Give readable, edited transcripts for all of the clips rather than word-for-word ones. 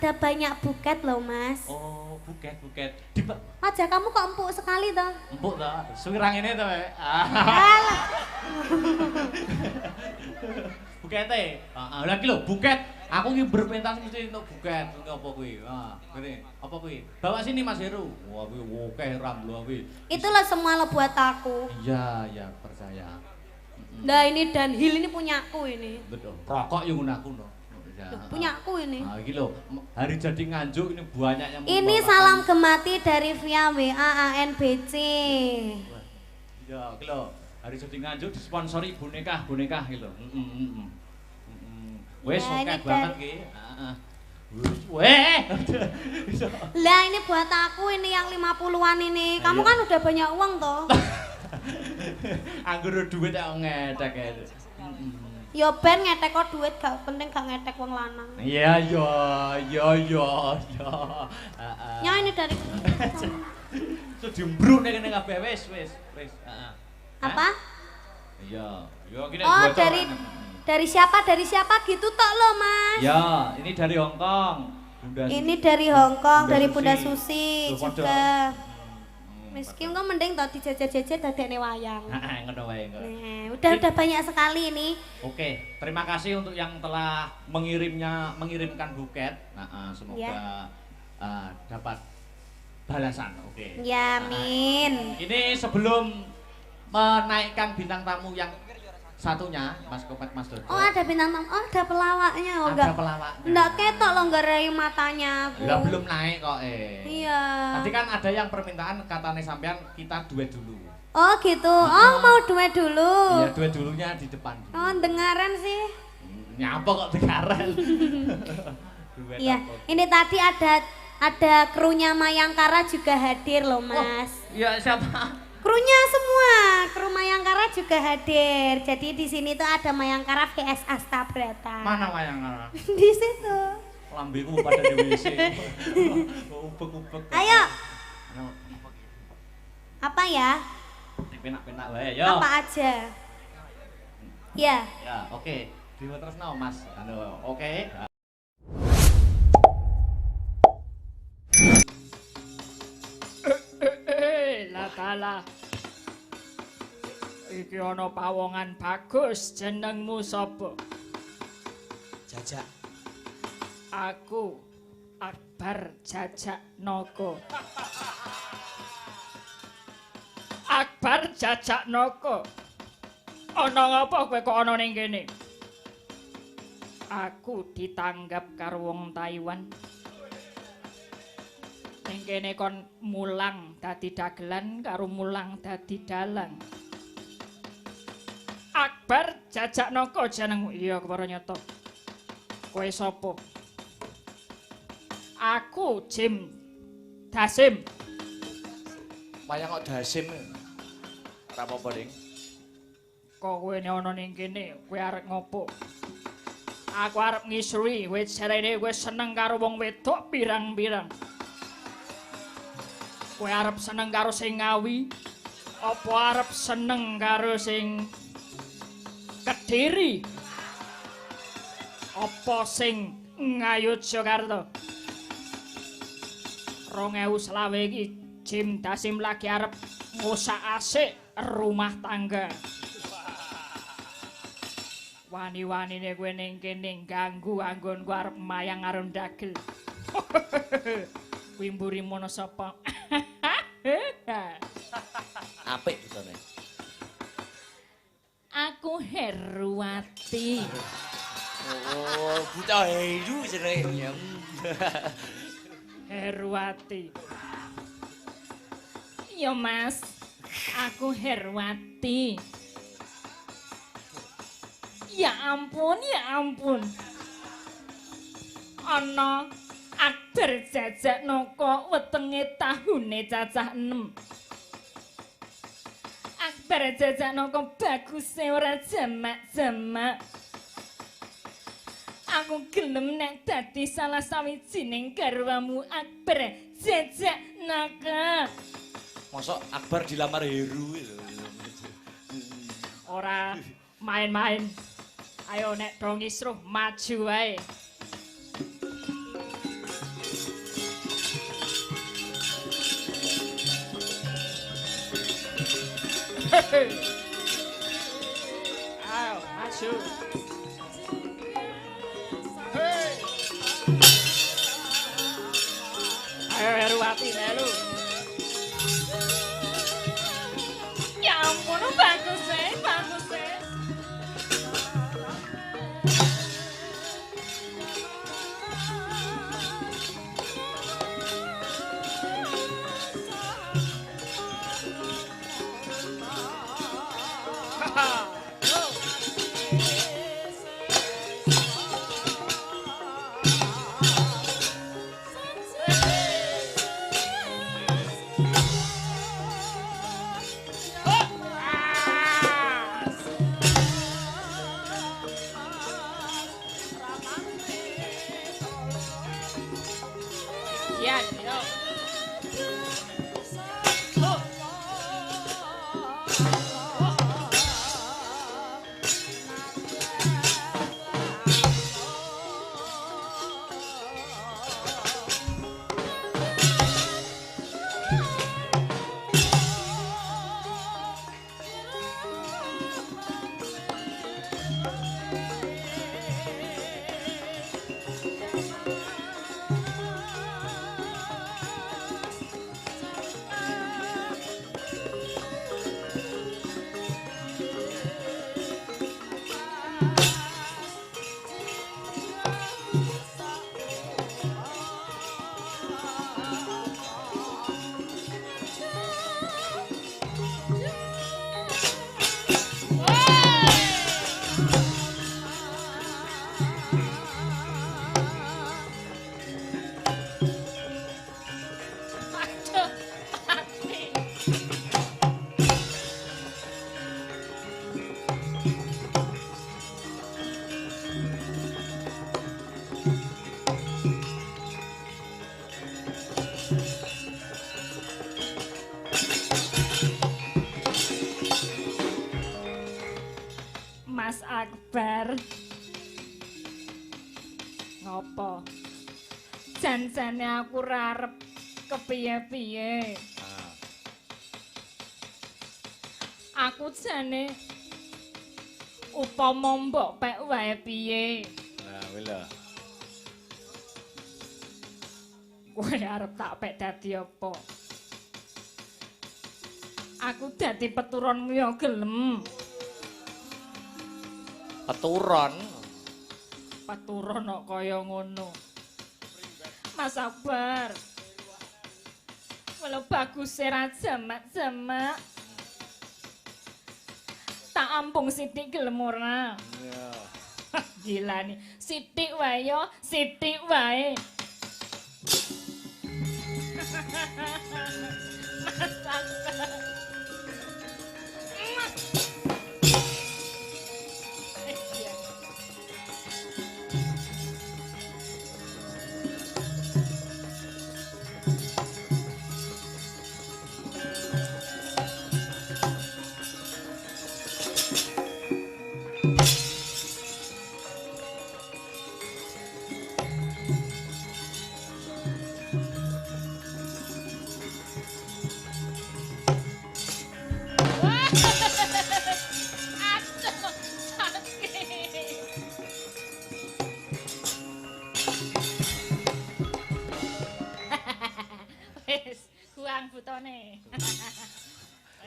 Ada banyak buket loh Mas. Oh, buket. Wajah kamu kok empuk sekali toh? Empuk toh. Suwirang ini toh. Alah. Bukete. Heeh, lha iki lho, buket. Aku ki berpentas mesti untuk buket. Apa kuwi? Ngene. Apa kuwi? Bawa sini Mas Heru. Wah, kuwi akeh ramblo kuwi. Itu loh semua lo buat aku. Iya, percaya. Nah ini Dunhill ini punyaku ini. Betul. Rokok yang gunaku no. Loh, punyaku ini. Nah, ini loh, hari jadi Nganjuk ini banyaknya. Ini salam gemati dari via WA ANBC. Ya, ini loh, hari jadi Nganjuk disponsori boneka gitu. Wes, oke banget ki. Weh. Lah ini buat aku ini yang 50-an ini. Kamu kan udah banyak uang toh. Anggur duit yang ngedek ya. Ya ben ngetek kok duit gak penting gak ngetek wong lanang. Iya. Ya ini dari So dimbruk nek kene kabeh wis. apa? Iya, gini Oh, dari siapa gitu tok lo, Mas. Ya, ini dari Hong Kong. Ini dari Hong Kong, dari Bunda Tuh, Susi podo. juga. Miskin kok mending tau dijajah-jajah dadekne wayang. Heeh, ngono wae kok. Nah, udah banyak sekali ini. Oke, terima kasih untuk yang telah mengirimkan buket. Semoga Ya. dapat balasan. Oke. Ya, amin. Ini sebelum menaikkan bintang tamu yang satunya, Mas Kopet Mas Dodo. Oh, ada bintang tamu. Oh, ada pelawaknya. Oh, ada pelawaknya. Enggak ketok lo enggak rayu matanya aku. Enggak belum naik kok Iya. Tadi kan ada yang permintaan katanya sampean kita duet dulu. Oh, gitu. Oh, mau duet dulu. Iya, duet dulunya di depan. Oh, dengaran sih. Nyapa kok dengaran. Duet Iya, apa? ini tadi ada krunya Mayangkara juga hadir loh, Mas. Iya, siapa? Krunya semua, kru Mayangkara juga hadir. Jadi di sini tuh ada Mayangkara VS Astabrata. Mana Mayangkara? Di situ. Lambeku pada di WC. Ubek-ubek. Ayo. Apa ya? Penak-penak wae, yo. Apa aja? Ya. Ya, oke. Dewa Tresno, Mas. Oke. Latala. Iki ana pawongan bagus, jenengmu sapa? Jajak. Aku Akbar Jajak Noko. Akbar Jajak Noko. Ana ngapa kowe kok ana ning kene? Aku ditanggap karo wong Taiwan. Ning kene kon mulang dadi dagelan karo mulang dadi dalang. Akbar Jajak Noko jenengmu. Iya, kepara nyata. Kowe sapa? Aku Jim Dasim. Wayang kok dasim. Ora apa-apa, Ding. Kok kowe ana ning kene, kowe arep ngopo? Aku arep ngisuri, kowe jarene kowe seneng karo wong wedok pirang-pirang. Kowe arep seneng karo sing ngawi? Apa arep seneng karo sing Kediri? Apa sing Ngayogyakarta? 2020 iki Jim Dasim lagi arep ngosak asik rumah tangga. Wani-wanine kowe ning kene ganggu anggonku arep mayang arep dagel. Kuwi mburi mono sapa? Apik bisane. Aku Herwati. Oh, buta heru jenenge. Herwati. Yo Mas, aku Herwati. Ya ampun, ya ampun. Ana Akbar Jajak Noko wetenge tahune cacah 6. Akbar Jajak Noko baguse ora jamak-jamak. Aku gelem nek dadi salah sawijining garwamu Akbar Jajak Noko. Mosok Akbar dilamar Heru lho. Ora main-main. Ayo nek do ngisruh maju wae. Ayo, maju. Hei. Ayo Heruwati melu. Ya ampun, bagus bagus. Mas Akbar. Ngopo? Jan-jane aku ora arep kepiye-piye. Aku jane upama mbok pek wae piye. Nah, kuwi lho. Kowe arep tak pek dadi apa? Aku dadi peturonmu ya gelem. Peturon. Peturon kok kaya ngono. Mas Akbar. Walau bagus ra jamak-jamak. Tak ampung sithik gelem ora. Iya. Gila nih. Sithik wae yo, sithik wae. Mas Akbar.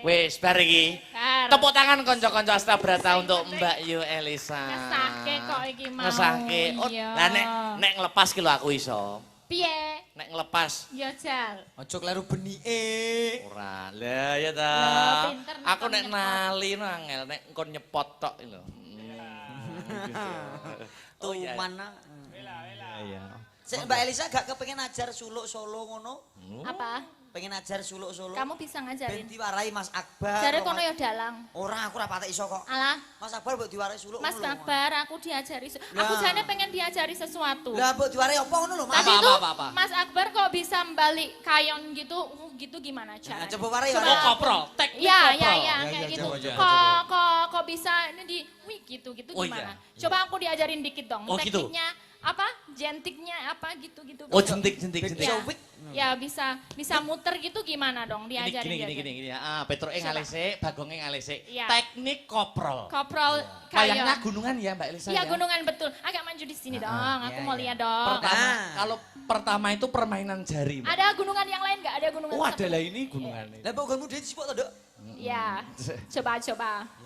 Wis bar iki. Tepuk tangan kanca-kanca Astabrata untuk Mbak Yu Elisa. Ngesake kok iki mau. Ngesake. Oh, lah nek ngelepas ki lho aku iso. Piye? Nek ngelepas. Ya Jal. Aja kleru benike. Ora. Lah ya ta. Lah, pinter Aku nek nyepot. nali no angel nek engko nyepot tok iki lho. Tuh mana? Iya. Sik Mbak Elisa gak kepengin ajar suluk solo ngono? Apa? Pengen ajar suluk solo? Kamu bisa ngajarin? Ben diwarai Mas Akbar. Jare kono ya dalang. Ora, aku ora patek iso kok. Alah, Mas Akbar mbok diwarai suluk Mas ngono lho. Akbar, aku diajari. Aku Lah. jane pengen diajari sesuatu. Lah mbok diwarai apa ngono lho, Mas? Tadi tuh apa? Mas Akbar kok bisa balik kayon gitu, gitu gimana Nah, caranya? coba warai Coba. warai. Oh, koprol, teknik Ya, koprol. kayak gitu. coba. Kok bisa ini di, wih gitu Oh, gimana? iya. Coba aku diajarin dikit dong. Oh, gitu. Tekniknya apa? Jentiknya apa gitu. Oh, jentik. Iso wik. Ya bisa muter gitu gimana dong diajarin Gini ya. Petroke ngalese, Bagongnya ngalese. Iya. Teknik koprol. Koprol Kayaknya kayak. gunungan ya Mbak Elisa Iya ya? gunungan betul. Agak maju di sini dong. Aku mau lihat dong. Kalau pertama itu permainan jari Mbak. Ada gunungan yang lain nggak? Ada gunungan? Oh ada lah ini gunungan. Lah pokoknya dia sipok to, Dok? Ya. Coba.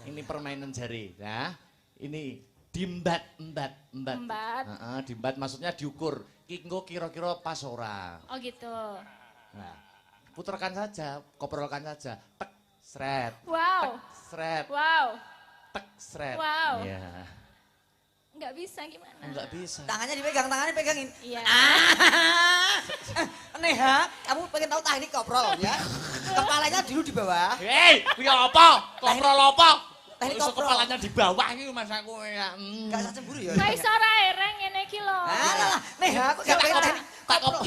Ini permainan jari. Nah, ini dimbat. Embat. Dimbat maksudnya diukur. Engko kira-kira pas ora. Oh gitu. Nah, puterkan saja, koprolkan saja. Tek, sret. Wow. Tek, sret. Wow. Tek, sret. Wow. Iya. Nggak bisa gimana? Enggak bisa. Tangannya dipegang, tangannya pegangin. Iya. Neha, kamu pengen tahu teknik koprol ya? Kepalanya dulu di bawah. Hei, kuwi apa? Koprol apa? Teknik Iso koprol. kepalanya di bawah iki Mas aku ya. Gak usah cemburu ya. Kayak suara ereng ngene iki lho. Alah, Neha, aku gak pengen teknik Tak koprol.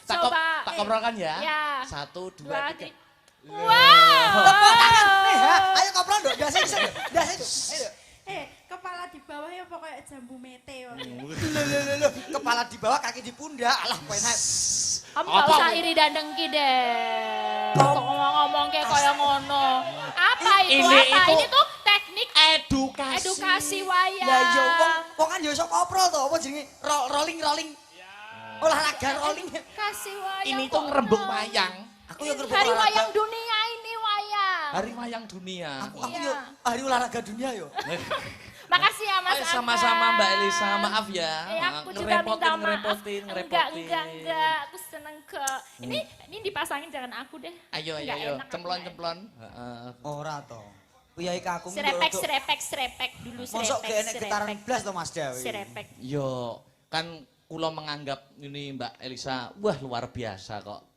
Coba. Tak koprolkan ya. Ya. 1, 2, 3. Wow. Tepuk tangan, Neha. Ayo koprol, Dok. Biasa itu. Biasa itu. Ayo. Kepala di bawah ya pokoknya jambu mete. Loh. Kepala di bawah, kaki di pundak. Alah, penak. Kamu gak usah iri dan dengki deh. Kok ngomong-ngomong kayak kaya ngono. Apa itu? Ini tuh teknik edukasi wayang. Ya iya, wong kan ya iso koprol to, apa jenenge? Rolling. Olahraga rolling. Kasih wayang. Ini tuh ngerembug kok. wayang. Aku yang ngerembug Hari olahraga. wayang dunia ini wayang. Hari wayang dunia. Aku Iya. yo hari olahraga dunia yo. Makasih ya Mas Angga. Sama-sama Mbak Elisa, maaf ya. Aku juga minta maaf. Ngerepotin. Enggak. Aku seneng kok. Ini dipasangin jangan aku deh. Ayo. Nggak enak aku Cemplon. Ora to. Kuyai kakung Serepek dulu mosok gak enek getaran serepek. blas to Mas Dawi. Serepek. Yo, kan kula menganggap ini Mbak Elisa, wah luar biasa kok.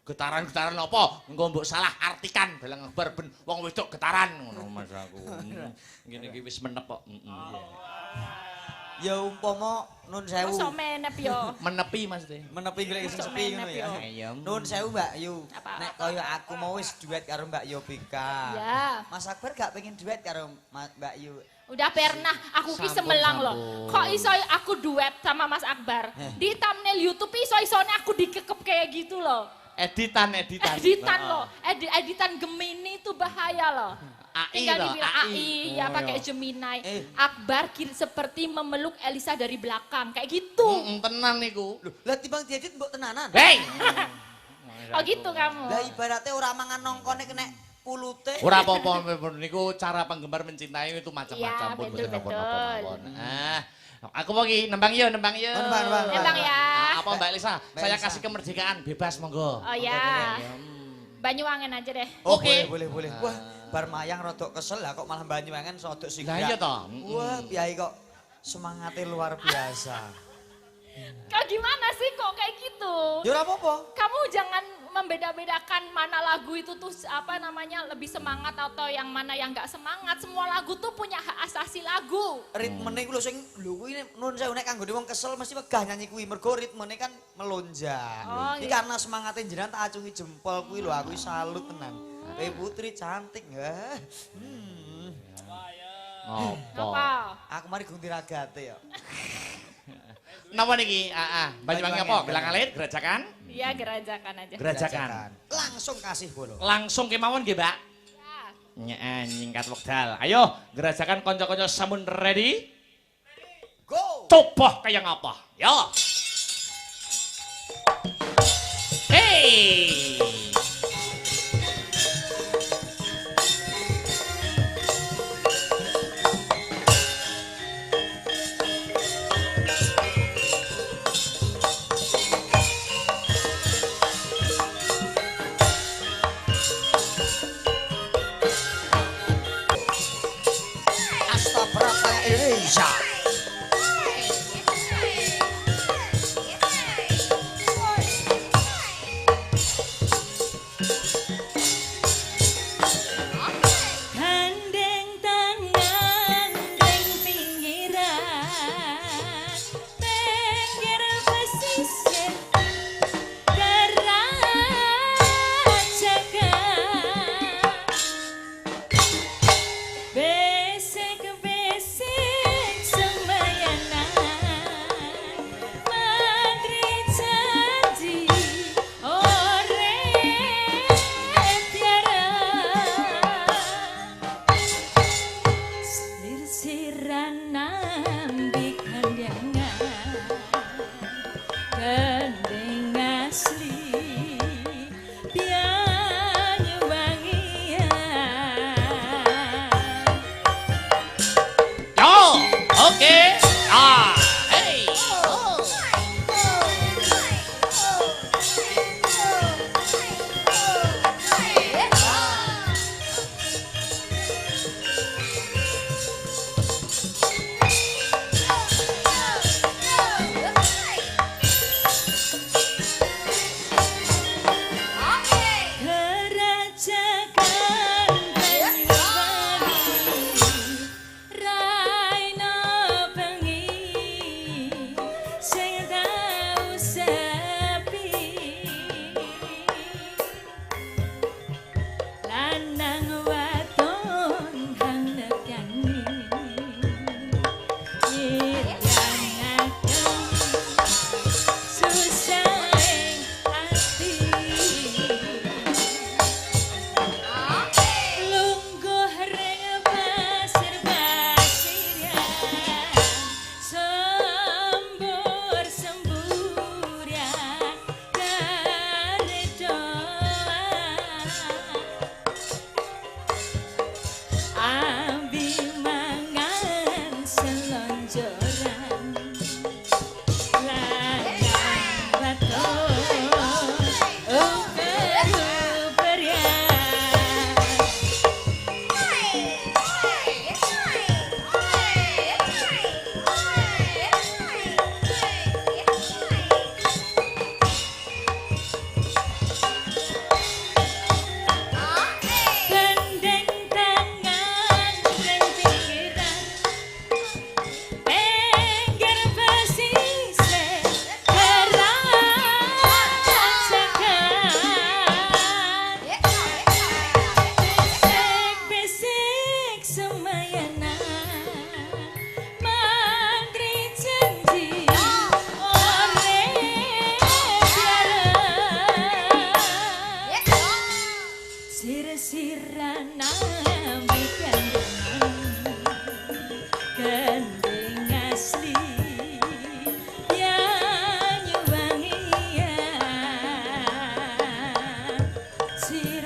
Getaran apa? Engko mbok salah artikan dalang akbar ben wong wedok getaran ngono Mas aku. Ngene iki wis menep kok. Ya umpama nun sewu. Mosok menep yo. Menepi Mas teh. Menepi golek sing Masuk sepi ngono menep ya. yo. Iya. Nun sewu Mbak Yu. Apa? Nek kaya aku mau wis duet karo Mbak Yobika. Ya. Mas Akbar gak pengen duet karo Mbak Yu. Udah pernah aku ki semelang loh. Kok iso aku duet sama Mas Akbar? Di thumbnail YouTube iso-isone aku dikekep kayak gitu loh. Editan. Editan loh. Editan Gemini itu bahaya loh. AI Tinggal loh, dibilang AI. AI, ya Oh, pakai iya. Gemini. Eh. Akbar seperti memeluk Elisa dari belakang kayak gitu. Tenan niku. Loh, lah timbang diedit mbok tenanan. Hei. Oh gitu kamu. Lah ibaratnya ora mangan nongkone kena pulute. Ora apa-apa niku cara penggemar mencintai itu macam-macam Iya, pun betul, mboten betul. napa-napa. aku mau ki nembang yuk. Nembang. Nembang ya. Apa Mbak Elisa? Mbak Saya Elisa. kasih kemerdekaan bebas monggo. Oh ya. Banyuwangen aja deh. Oh, Oke. boleh. Wah, bar mayang rodok kesel lah kok malah Banyuwangen rodok sing. Lah iya toh. Wah, piye kok semangatnya luar biasa. Kau gimana sih kok kayak gitu? Ya ora apa-apa. Kamu jangan membeda-bedakan mana lagu itu tuh apa namanya lebih semangat atau yang mana yang nggak semangat. Semua lagu tuh punya hak asasi lagu. Ritmene ku lho sing lho kuwi nun sewu nek kanggo wong kesel mesti wegah nyanyi kuwi mergo ritmene kan melonjak. Oh, Iki iya. karena semangatnya jenengan tak acungi jempol kuwi lho aku salut tenan. Putri cantik ya. Apa? Apa? Aku mari gunti ragate ya. Napa niki? Banyuwangi apa? Banyuwangi. Gelang alit, gerajakan? Iya gerajakan aja. Gerajakan. Langsung kasih bolo. Langsung kemawon nggih, Mbak. Ya. Nyingkat wekdal. Ayo, gerajakan kanca-kanca sampun ready? Go. Coba kayak ngapa? Yo. Hey. Astagfirullah Indonesia.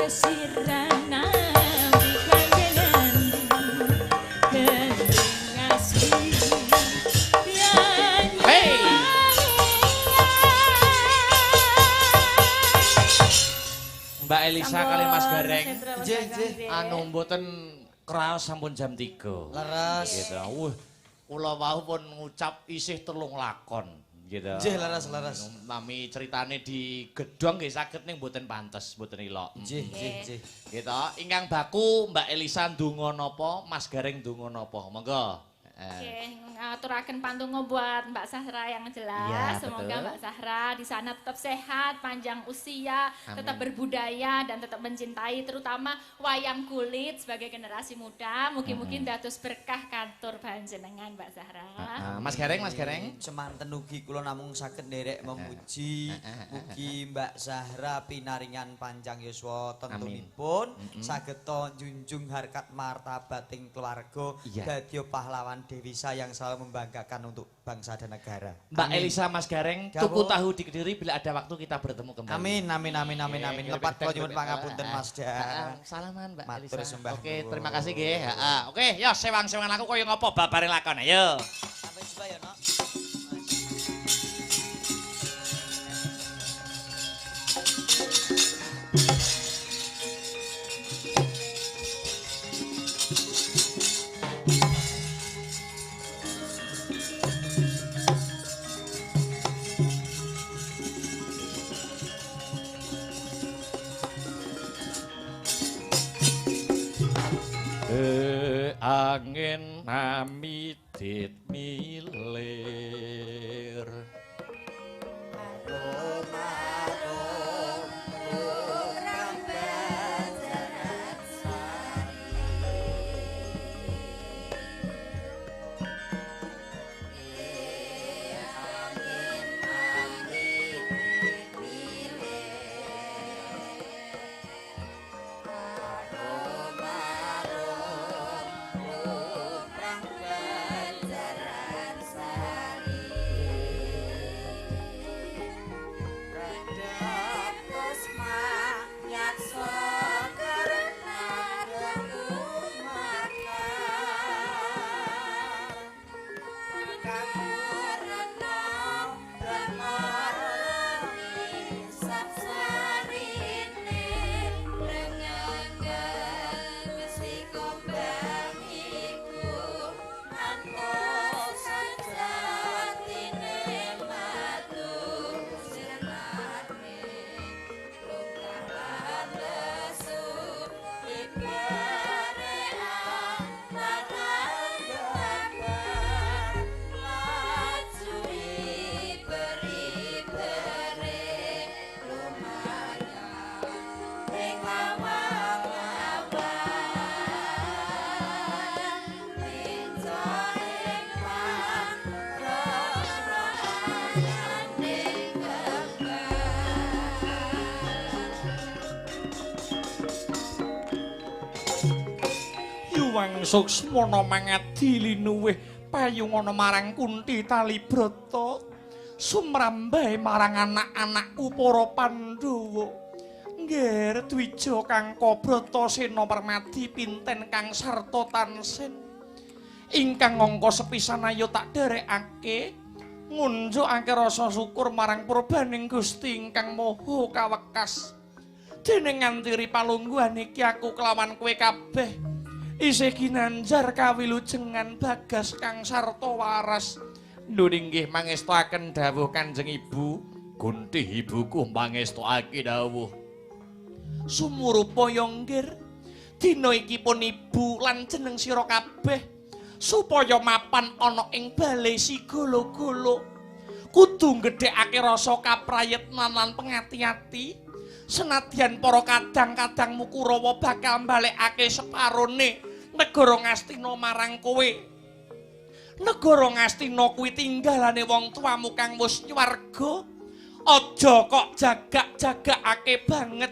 sirana bikangenan ngasih Hey. Mbak Elisa kali Mas Gareng. Nggih, nggih. Anu mboten kraos sampun jam 3. Leres. Gitu. Kula wau pun ngucap isih 3 lakon. Gitu. Nggih, leres. Nami ceritane di gedhong nggih saged ning mboten pantes, mboten ilok. Nggih. Gitu. Ingkang baku Mbak Elisa ndonga napa, Mas Gareng ndonga napa. Monggo. Oke, ngaturaken pantungnya buat Mbak Sahra yang jelas. Iya, Semoga betul. Mbak Sahra di sana tetap sehat, panjang usia, tetap berbudaya dan tetap mencintai terutama wayang kulit sebagai generasi muda. Mungkin-mungkin dados berkah kantor panjenengan Mbak Sahra. Mas Gareng. Semanten ugi kula namung saged nderek memuji mugi Mbak Zahra pinaringan panjang yuswa tentunipun saged njunjung harkat martabating keluarga Iya. dadi pahlawan Devisa yang selalu membanggakan untuk bangsa dan negara. Mbak Elisa Mas Gareng Ya, tuku Bu. tahu di Kediri bila ada waktu kita bertemu kembali. Amin. Lepat kula nyuwun pangapunten Mas Ah, Dan. Salaman Mbak Matur Elisa. sembah Oke, nuwun. terima kasih nggih. Heeh. Oke, ya sewang-sewangan aku koyo ngopo babare lakon ayo. Sampai jumpa ya, Nok. Angin namidit milir. Yuwang suksmana mangadi linuwih payungana marang Kunti Talibrata sumrambahe marang anak-anakku para Pandhawa ngger Dwija Kangka Bratasena Permadi pinten kang sarta tansen ingkang angka sepisan ayo tak dherekake ngunjukake rasa syukur marang purbaning Gusti ingkang Maha Kawekas dene ngantiri palungguhan iki aku kelawan kowe kabeh isih ginanjar kawilujengan Bagas kang sarta waras nuning nggih mangestaken dawuh Kanjeng Ibu Kunti ibuku mangestake dawuh sumurupa yonggir dina iki pun ibu lan jeneng sira kabeh supaya mapan ana ing bale sigala-gala kudu gedhekake rasa kaprayitnan lan pengati-ati senadyan para kadang-kadangmu Kurawa bakal mbalekake separone negara Ngastina marang kowe. Negara Ngastina kuwi tinggalane wong tuamu kang wis nyuwarga. Aja kok jagak-jagakake banget.